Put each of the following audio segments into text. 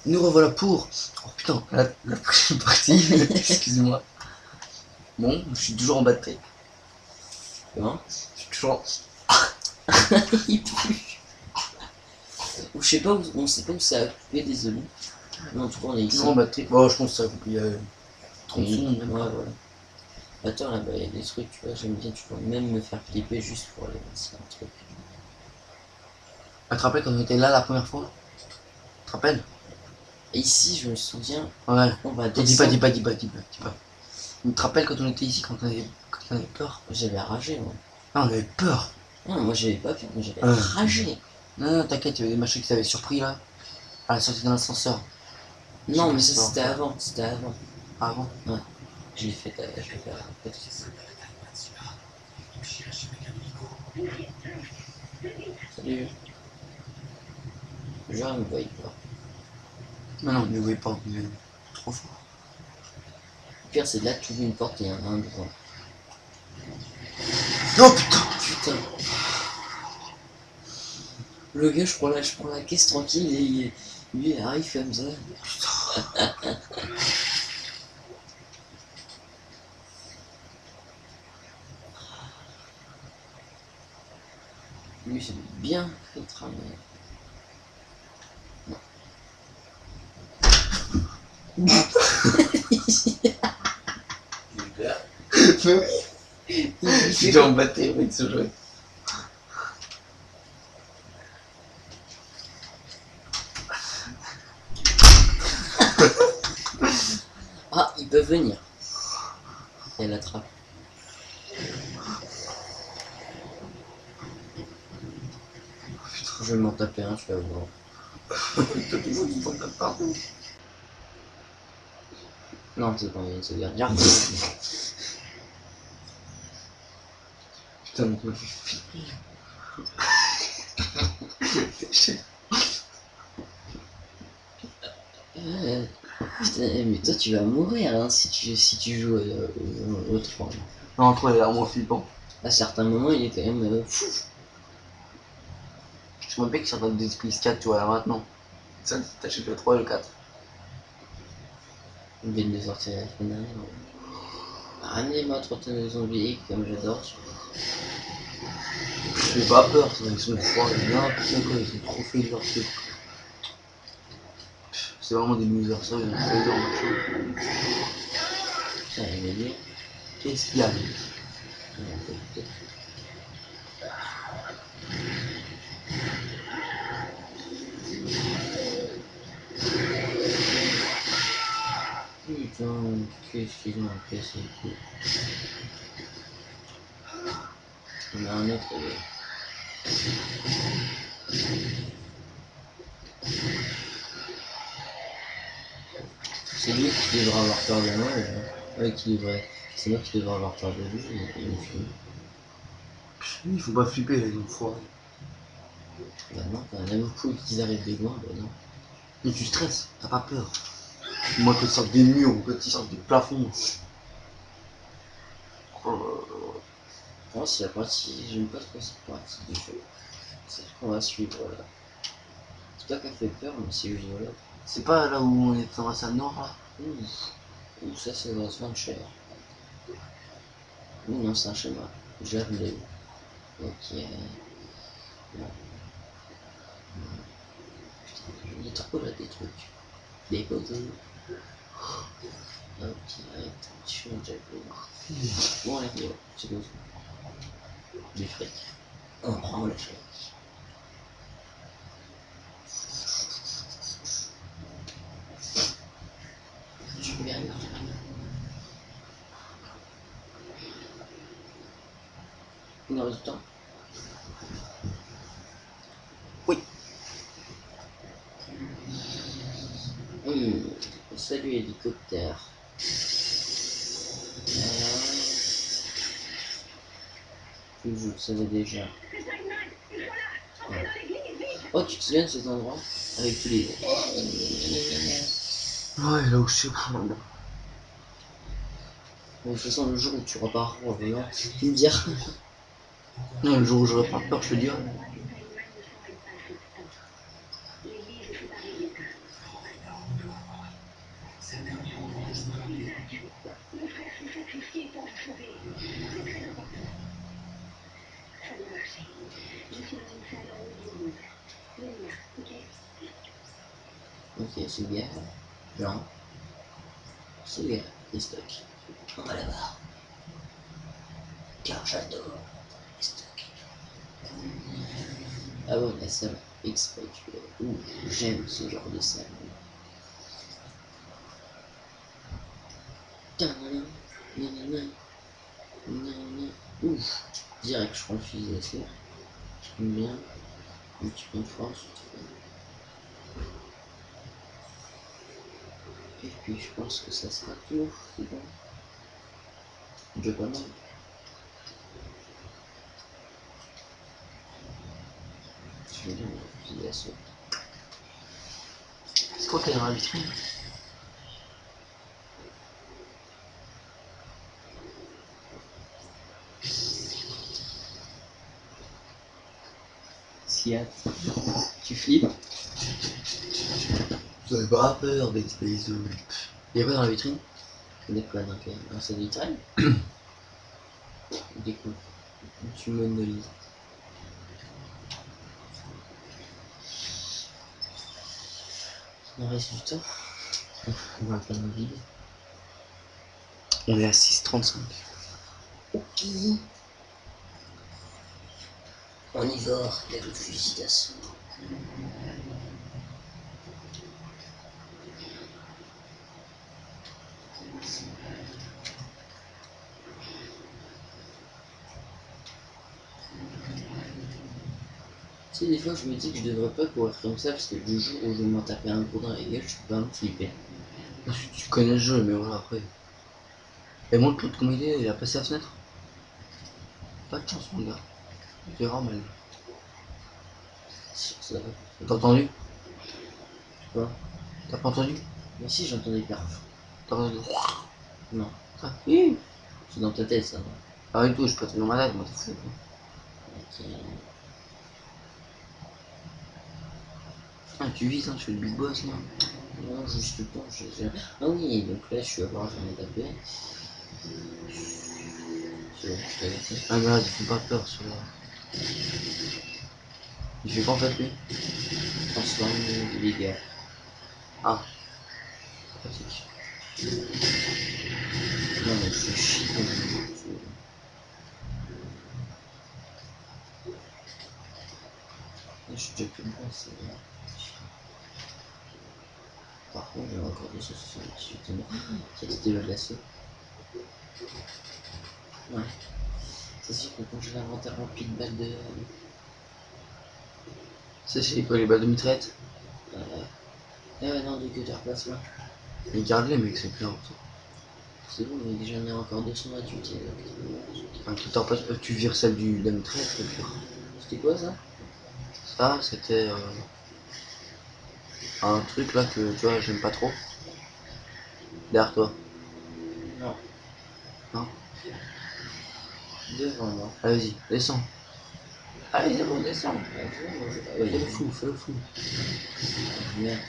Nous revoilà pour... Oh putain, la prochaine partie. Excuse-moi. Bon, je suis toujours en batterie. Comment? Je suis toujours... Il pue. Ou je sais pas où, on sait pas où ça a coupé, désolé. Non, en tout cas, on est ici. toujours en batterie. Bon, je pense que ça a coupé. Il y a 30 Oui, secondes, ouais, même pas. voilà. Attends, là-bas, il y a des trucs, tu vois, j'aime bien, tu peux même me faire flipper juste pour aller voir s'il y a un truc. Tu te rappelles quand on était là la première fois? Tu te rappelles? Et ici, je me souviens, Ouais. on va Dis descendre. pas. Tu te rappelles quand on était ici, quand on avait peur? J'avais ragé, moi. Ah, on avait peur. Non, moi j'avais pas pu, moi j'avais Ouais. ragé. Non, t'inquiète, il y avait des machins qui t'avaient surpris là. À la sortie d'un ascenseur. Non, mais ça pas c'était avant, c'était avant. Ah, avant? Ouais. Je l'ai fait, je l'ai fait. Salut. Genre, il me voyait pas. Non, ne voyez pas, mais trop fort. Le pire, c'est là que tu ouvres une porte et il y en a un devant. Oh putain! Putain. Le gars, je prends la caisse tranquille et lui, il arrive comme ça. Lui, c'est bien fait travailler. J'étais en batterie avec ce jeu. Ah, ils peuvent venir. Et elle attrape. Je vais m'en taper un, tu vas voir. Non, c'est pas une seconde. Regarde. Putain, donc moi je suis Putain, mais toi tu vas mourir hein, si tu joues au 3. Non, toi, il est vraiment flippant. À certains moments, il est quand même fou. Je me rappelle que sur Dead Space 4, tu vois, là maintenant. Ça, t'as acheté le 3 et le 4. On vient de sortir la semaine dernière. Ramenez-moi trottinette de zombies, comme j'adore. J'ai pas peur, ça, ils sont froids, ils ont l'impression qu'ils sont trop faits de leur truc. C'est vraiment des losers, ça, ils ont fait leur machin. Putain, il est bien. Qu'est-ce qu'il y a? Putain, qu'est-ce qu'ils ont cassé le coup. Il y en a un autre, c'est lui qui devrait avoir peur de moi, ouais, qui devrait... C'est moi qui devrais avoir peur de lui, et il me fume. Il faut pas flipper, là, ils ont froid. Bah non, quand il y en a beaucoup qui arrivent des loin, bah non. Mais tu stresses, t'as pas peur. Moi, quand ils sortent des murs ou quand ils sortent des plafonds. Moi, c'est la partie, j'aime pas trop cette partie du jeu. C'est ce qu'on va suivre là. C'est pas qu'elle fait peur, mais c'est juste voilà. C'est pas là où on est dans la salle nord là? Ouh, ça va se vendre cher. Ouh, non, c'est un schéma. J'avais. Ok. Non. Putain, il est trop là des trucs. Des poteaux. Ok, attention, j'avais. Bon, allez, c'est bon. Du fric. On prend le fric. Je peux gagner. Il en reste du temps. Oui. Salut hélicoptère. Je le savais déjà. Ouais. Oh, tu te souviens de cet endroit? Avec tous les... Ouais, là où je sais pas. Bon, de toute façon, le jour où tu repars en volant, tu me diras. Non, le jour où j'aurai pas peur, je te le dirai. Ok, cigare, blanc, cigare, et stock. On va là-bas. Car j'adore les stocks. Ah ouais, la salle exprès. Ouh, j'aime ce genre de salle. Ouf, direct, je prends le fusil d'assaut. J'aime bien. Un petit peu de force. Et puis je pense que ça sera tout. C'est bon. Déjà pas mal. J'aime bien le fusil d'assaut. C'est quoi qu'il y a dans la vitrine? Siat, tu flippes? Vous avez pas peur des bisous. Il y a quoi dans la vitrine? De quoi donc dans cette vitrine? Des coups. Tu monolises. Il reste du temps. On va pas nous vide. On est à 6h35. Ok. On y va, il y a le fusil d'assaut. Tu sais, des fois je me dis que je devrais pas courir comme ça parce que du jour où je vais m'en taper un gros dans la gueule, je peux pas me flipper. Tu connais le jeu, mais voilà, après. Et moi, Claude, comment il a passé la fenêtre? Pas de chance, mon gars. Tu verras, mal. C'est sûr que ça va. T'as entendu? Quoi? T'as pas entendu? Mais si j'entendais pas. T'as entendu? Non. Ah, oui. C'est dans ta tête ça. Ah, du tout, je suis pas tellement malade, moi, t'es fou. Ok. Ah, tu vises, hein, tu fais le big boss, là. Non, juste le temps, ah oui, donc là je suis à voir, j'en ai tapé. C'est bon, je t'avais fait. Ah, mais là, il fait pas peur, celui-là. Il fait quoi, en fait, lui? Transforme les gars. Ah. Pratique. Non, mais je suis chiant. Je suis déjà plus bon, c'est vrai. Par contre, j'ai encore 278 morts. Ça c'était le l'assaut. Ouais. C'est sûr que quand j'ai l'inventaire rempli de balles de. C'est quoi, les balles de mitraillette? Non, de cutter plasma. Mais garde-les, mec, c'est plus important. C'est bon, mais j'en ai encore 228. Un cutter passe, tu vires celle de la mitraillette, au pire. C'était quoi ça? Ça, c'était un truc là que tu vois, j'aime pas trop. Derrière toi. Non. Non? Devant moi. Allez, vas-y, descends. Allez, c'est bon, descends. Ah, Fais le fou, fais le fou. merde.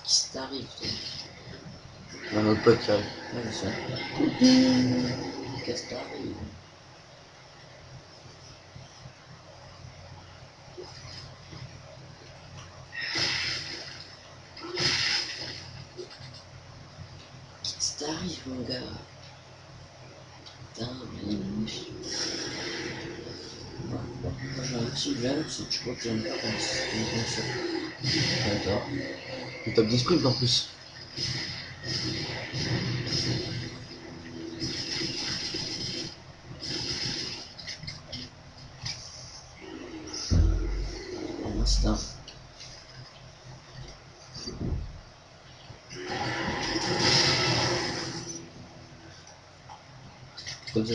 Qu'est-ce qui t'arrive, toi? Un autre pote qui arrive. Ouais, ça. Qu'est-ce qui t'arrive? Qu'est-ce qui t'arrive, mon gars? Putain, biche. Moi j'ai un petit problème, c'est que je crois que j'aime pas quand c'est comme ça. D'accord. Il tape des sprints en plus. Un instinct. Comme ça,